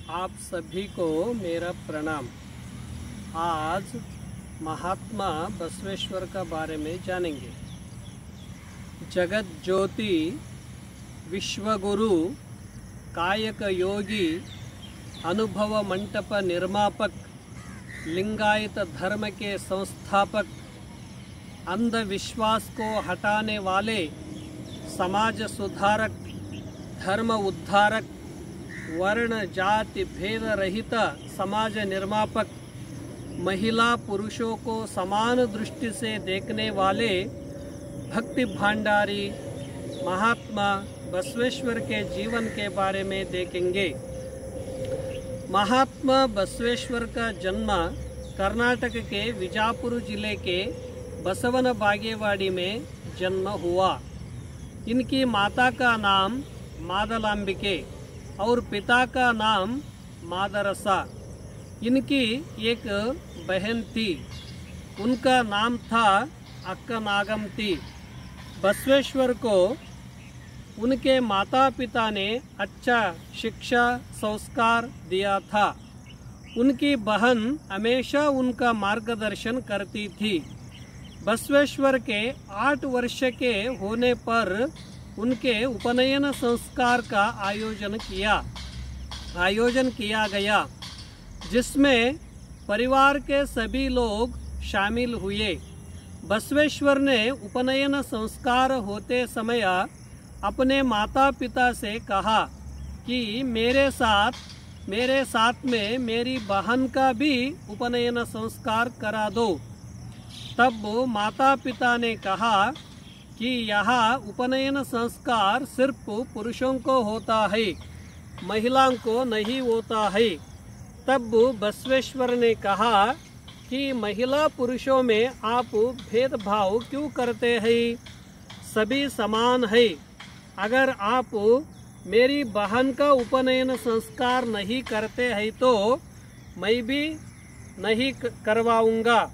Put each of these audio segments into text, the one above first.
आप सभी को मेरा प्रणाम। आज महात्मा बसवेश्वर का बारे में जानेंगे। जगत ज्योति, विश्वगुरु, कायक योगी, अनुभव मंटप निर्मापक, लिंगायत धर्म के संस्थापक, अंधविश्वास को हटाने वाले, समाज सुधारक, धर्म उद्धारक, वर्ण जाति भेद रहित समाज निर्मापक, महिला पुरुषों को समान दृष्टि से देखने वाले भक्ति भंडारी महात्मा बसवेश्वर के जीवन के बारे में देखेंगे। महात्मा बसवेश्वर का जन्म कर्नाटक के विजापुर जिले के बसवन बागेवाड़ी में जन्म हुआ। इनकी माता का नाम मादलांबिके और पिता का नाम मादरसा। इनकी एक बहन थी, उनका नाम था अक्कनागमती। बसवेश्वर को उनके माता पिता ने अच्छा शिक्षा संस्कार दिया था। उनकी बहन हमेशा उनका मार्गदर्शन करती थी। बसवेश्वर के 8 वर्ष के होने पर उनके उपनयन संस्कार का आयोजन किया गया, जिसमें परिवार के सभी लोग शामिल हुए। बसवेश्वर ने उपनयन संस्कार होते समय अपने माता पिता से कहा कि मेरे साथ में मेरी बहन का भी उपनयन संस्कार करा दो। तब माता पिता ने कहा कि यहाँ उपनयन संस्कार सिर्फ पुरुषों को होता है, महिलाओं को नहीं होता है। तब बसवेश्वर ने कहा कि महिला पुरुषों में आप भेदभाव क्यों करते हैं? सभी समान है। अगर आप मेरी बहन का उपनयन संस्कार नहीं करते हैं तो मैं भी नहीं करवाऊंगा।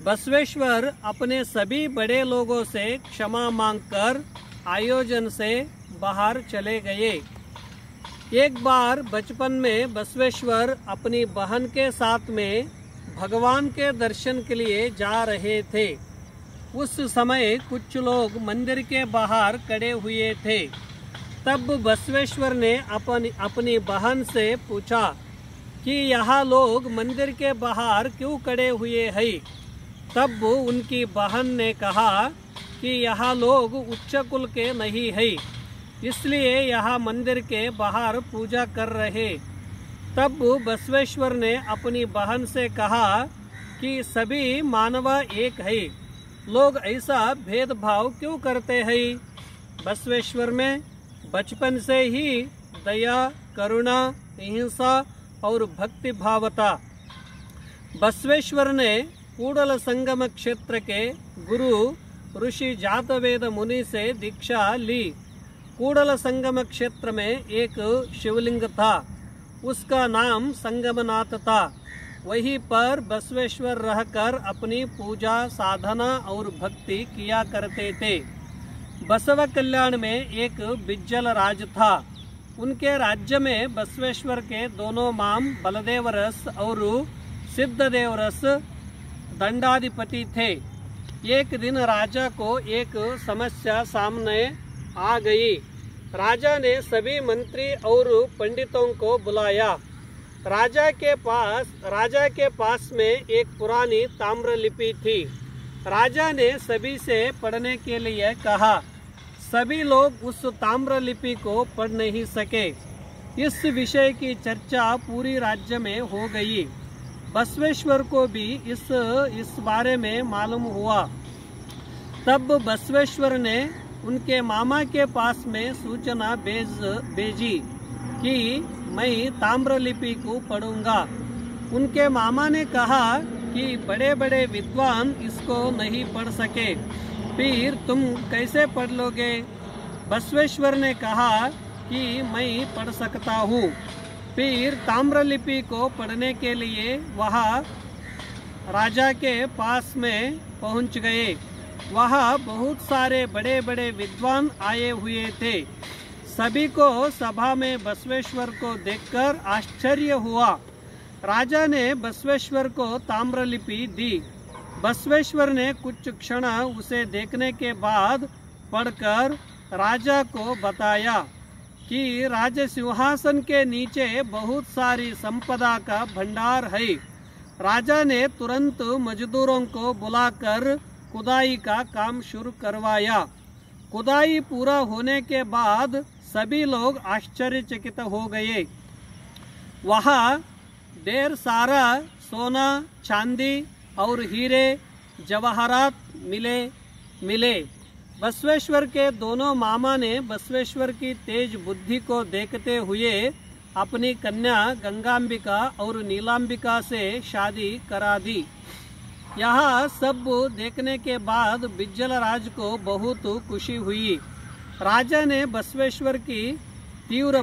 बसवेश्वर अपने सभी बड़े लोगों से क्षमा मांगकर आयोजन से बाहर चले गए। एक बार बचपन में बसवेश्वर अपनी बहन के साथ में भगवान के दर्शन के लिए जा रहे थे। उस समय कुछ लोग मंदिर के बाहर खड़े हुए थे। तब बसवेश्वर ने अपनी बहन से पूछा कि यहाँ लोग मंदिर के बाहर क्यों खड़े हुए हैं? तब उनकी बहन ने कहा कि यहाँ लोग उच्च कुल के नहीं है, इसलिए यहाँ मंदिर के बाहर पूजा कर रहे। तब बसवेश्वर ने अपनी बहन से कहा कि सभी मानव एक है, लोग ऐसा भेदभाव क्यों करते हैं? बसवेश्वर में बचपन से ही दया, करुणा, अहिंसा और भक्ति भाव था। बसवेश्वर ने कूडल संगम क्षेत्र के गुरु ऋषि जातवेद मुनि से दीक्षा ली। कूडल संगम क्षेत्र में एक शिवलिंग था, उसका नाम संगमनाथ था। वहीं पर बसवेश्वर रहकर अपनी पूजा, साधना और भक्ति किया करते थे। बसव कल्याण में एक बिज्जल राज था। उनके राज्य में बसवेश्वर के दोनों माम बलदेवरस और सिद्धदेवरस दंडाधिपति थे। एक दिन राजा को एक समस्या सामने आ गई। राजा ने सभी मंत्री और पंडितों को बुलाया। राजा के पास में एक पुरानी ताम्रलिपि थी। राजा ने सभी से पढ़ने के लिए कहा। सभी लोग उस ताम्रलिपि को पढ़ नहीं सके। इस विषय की चर्चा पूरी राज्य में हो गई। बसवेश्वर को भी इस बारे में मालूम हुआ। तब बसवेश्वर ने उनके मामा के पास में सूचना भेजी कि मैं ताम्रलिपि को पढ़ूंगा। उनके मामा ने कहा कि बड़े बड़े विद्वान इसको नहीं पढ़ सके, फिर तुम कैसे पढ़ लोगे? बसवेश्वर ने कहा कि मैं पढ़ सकता हूँ। फिर ताम्रलिपि को पढ़ने के लिए वहाँ राजा के पास में पहुँच गए। वहाँ बहुत सारे बड़े बड़े विद्वान आए हुए थे। सभी को सभा में बसवेश्वर को देखकर आश्चर्य हुआ। राजा ने बसवेश्वर को ताम्रलिपि दी। बसवेश्वर ने कुछ क्षण उसे देखने के बाद पढ़कर राजा को बताया कि राज सिंहासन के नीचे बहुत सारी संपदा का भंडार है। राजा ने तुरंत मजदूरों को बुलाकर खुदाई का काम शुरू करवाया। खुदाई पूरा होने के बाद सभी लोग आश्चर्यचकित हो गए। वहाँ ढेर सारा सोना, चांदी और हीरे जवाहरात मिले। बसवेश्वर के दोनों मामा ने बसवेश्वर की तेज बुद्धि को देखते हुए अपनी कन्या गंगांबिका और नीलांबिका से शादी करा दी। यह सब देखने के बाद बिज्जल राज को बहुत खुशी हुई। राजा ने बसवेश्वर की तीव्र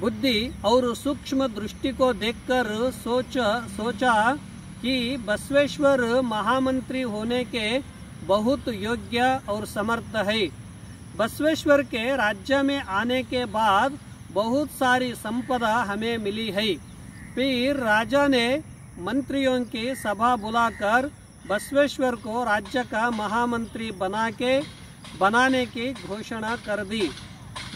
बुद्धि और सूक्ष्म दृष्टि को देखकर सोचा कि बसवेश्वर महामंत्री होने के बहुत योग्य और समर्थ है। बसवेश्वर के राज्य में आने के बाद बहुत सारी संपदा हमें मिली है। फिर राजा ने मंत्रियों की सभा बुलाकर बसवेश्वर को राज्य का महामंत्री बनाने की घोषणा कर दी।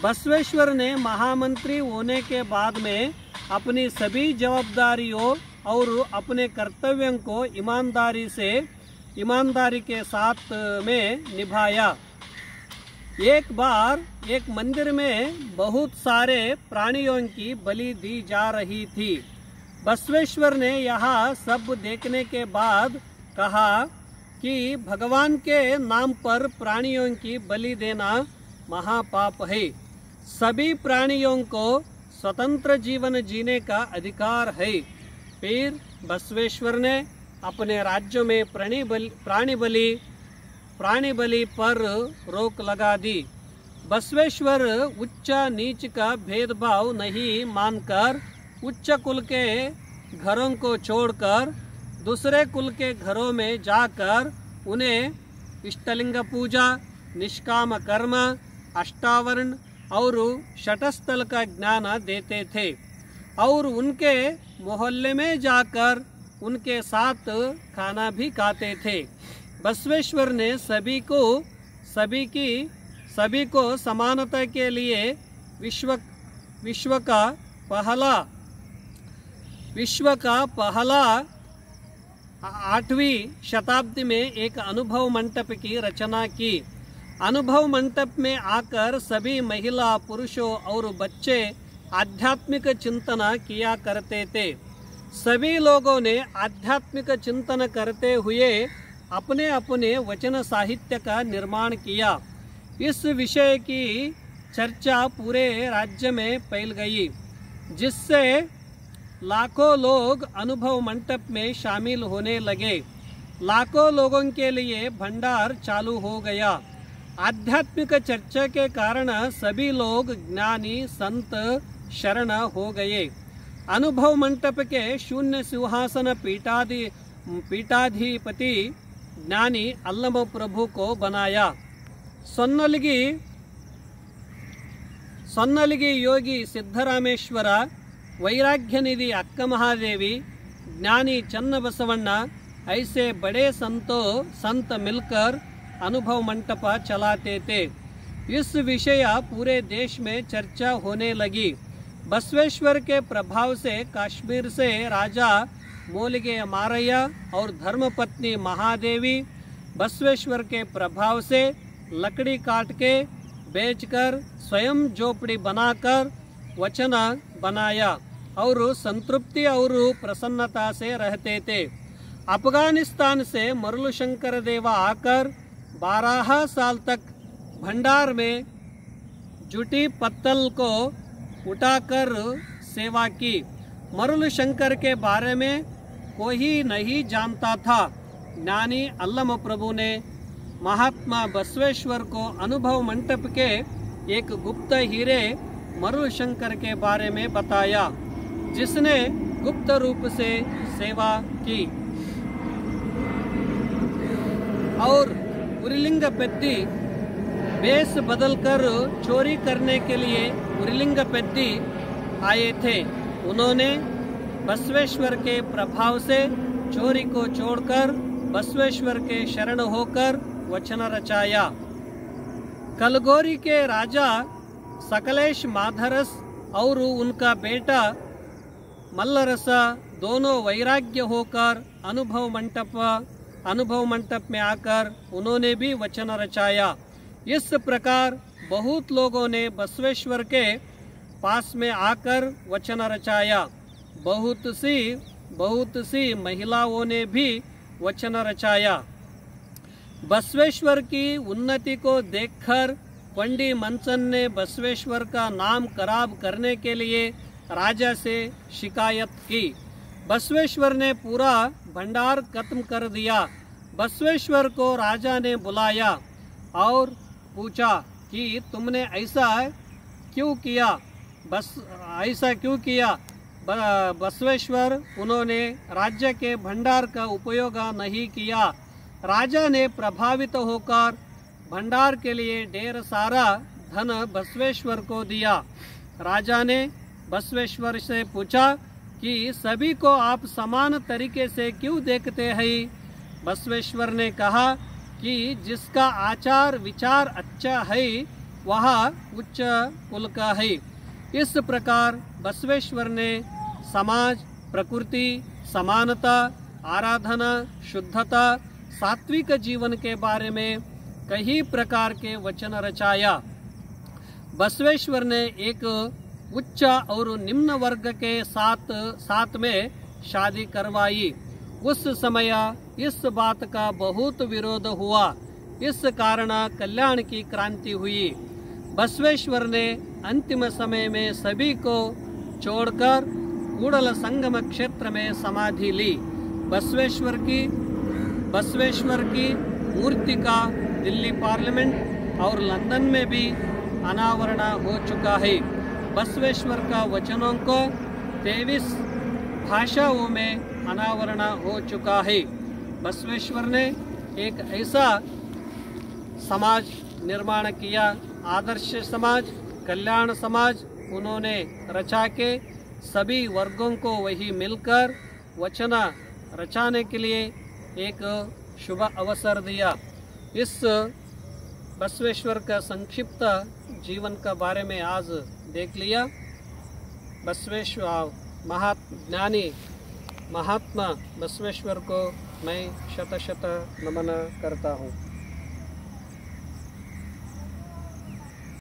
बसवेश्वर ने महामंत्री होने के बाद में अपनी सभी जवाबदारियों और अपने कर्तव्यों को ईमानदारी के साथ में निभाया। एक बार एक मंदिर में बहुत सारे प्राणियों की बलि दी जा रही थी। बसवेश्वर ने यह सब देखने के बाद कहा कि भगवान के नाम पर प्राणियों की बलि देना महापाप है। सभी प्राणियों को स्वतंत्र जीवन जीने का अधिकार है। फिर बसवेश्वर ने अपने राज्य में प्राणी बलि पर रोक लगा दी। बसवेश्वर उच्च नीच का भेदभाव नहीं मानकर उच्च कुल के घरों को छोड़कर दूसरे कुल के घरों में जाकर उन्हें इष्टलिंग पूजा, निष्काम कर्म, अष्टावरण और शटस्थल का ज्ञान देते थे और उनके मोहल्ले में जाकर उनके साथ खाना भी खाते थे। बसवेश्वर ने सभी को समानता के लिए विश्व का पहला 8वीं शताब्दी में एक अनुभव मंडप की रचना की। अनुभव मंडप में आकर सभी महिला, पुरुषों और बच्चे आध्यात्मिक चिंतन किया करते थे। सभी लोगों ने आध्यात्मिक चिंतन करते हुए अपने अपने वचन साहित्य का निर्माण किया। इस विषय की चर्चा पूरे राज्य में फैल गई, जिससे लाखों लोग अनुभव मंडप में शामिल होने लगे। लाखों लोगों के लिए भंडार चालू हो गया। आध्यात्मिक चर्चा के कारण सभी लोग ज्ञानी संत शरण हो गए। अनुभव मंडप के शून्य सिंहासन पीठाधिपति ज्ञानी अल्लम प्रभु को बनाया। सन्नलिगी योगी सिद्धरामेश्वर, वैराग्य निधि अक्का महादेवी, ज्ञानी चन्नबसवण्ण ऐसे बड़े संत मिलकर अनुभव मंडप चलाते थे। इस विषय पूरे देश में चर्चा होने लगी। बसवेश्वर के प्रभाव से कश्मीर से राजा मोलिगे मारయ్య और धर्मपत्नी महादेवी बसवेश्वर के प्रभाव से लकड़ी काट के बेचकर स्वयं झोपड़ी बनाकर वचन बनाया और संतृप्ति और प्रसन्नता से रहते थे। अफगानिस्तान से मरुलशंकर देवा आकर 12 साल तक भंडार में जुटी पत्तल को उठाकर सेवा की। मरुलशंकर के बारे में कोई नहीं जानता था। ज्ञानी अल्लम प्रभु ने महात्मा बसवेश्वर को अनुभव मंडप के एक गुप्त हीरे मरुलशंकर के बारे में बताया, जिसने गुप्त रूप से सेवा की और उरिलिंग पेद्दी वेश बदलकर चोरी करने के लिए उरिलिंगपेद्दी आए थे। उन्होंने बसवेश्वर के प्रभाव से चोरी को छोड़कर बसवेश्वर के शरण होकर वचन रचाया। कलगोरी के राजा सकलेश माधरस और उनका बेटा मल्लरस दोनों वैराग्य होकर अनुभव मंटप में आकर उन्होंने भी वचन रचाया। इस प्रकार बहुत लोगों ने बसवेश्वर के पास में आकर वचन रचाया। बहुत सी महिलाओं ने भी वचन रचाया। बसवेश्वर की उन्नति को देखकर पंडी मंचन ने बसवेश्वर का नाम खराब करने के लिए राजा से शिकायत की। बसवेश्वर ने पूरा भंडार खत्म कर दिया। बसवेश्वर को राजा ने बुलाया और पूछा कि तुमने ऐसा क्यों किया? बसवेश्वर उन्होंने राज्य के भंडार का उपयोग नहीं किया। राजा ने प्रभावित होकर भंडार के लिए ढेर सारा धन बसवेश्वर को दिया। राजा ने बसवेश्वर से पूछा कि सभी को आप समान तरीके से क्यों देखते हैं? बसवेश्वर ने कहा कि जिसका आचार विचार अच्छा है वह उच्च कुल का है। इस प्रकार बसवेश्वर ने समाज, प्रकृति, समानता, आराधना, शुद्धता, सात्विक जीवन के बारे में कई प्रकार के वचन रचाया। बसवेश्वर ने एक उच्च और निम्न वर्ग के साथ में शादी करवाई। उस समय इस बात का बहुत विरोध हुआ। इस कारण कल्याण की क्रांति हुई। बसवेश्वर ने अंतिम समय में सभी को छोड़कर कूड़ल संगम क्षेत्र में समाधि ली। बसवेश्वर की मूर्ति का दिल्ली पार्लियामेंट और लंदन में भी अनावरण हो चुका है। बसवेश्वर का वचनों को 23 भाषाओं में अनावरण हो चुका है। बसवेश्वर ने एक ऐसा समाज निर्माण किया, आदर्श समाज, कल्याण समाज उन्होंने रचा के सभी वर्गों को वही मिलकर वचन रचाने के लिए एक शुभ अवसर दिया। इस बसवेश्वर का संक्षिप्त जीवन का बारे में आज देख लिया। बसवेश्वर ज्ञानी महात्मा बसवेश्वर को मैं शत नमन करता हूँ।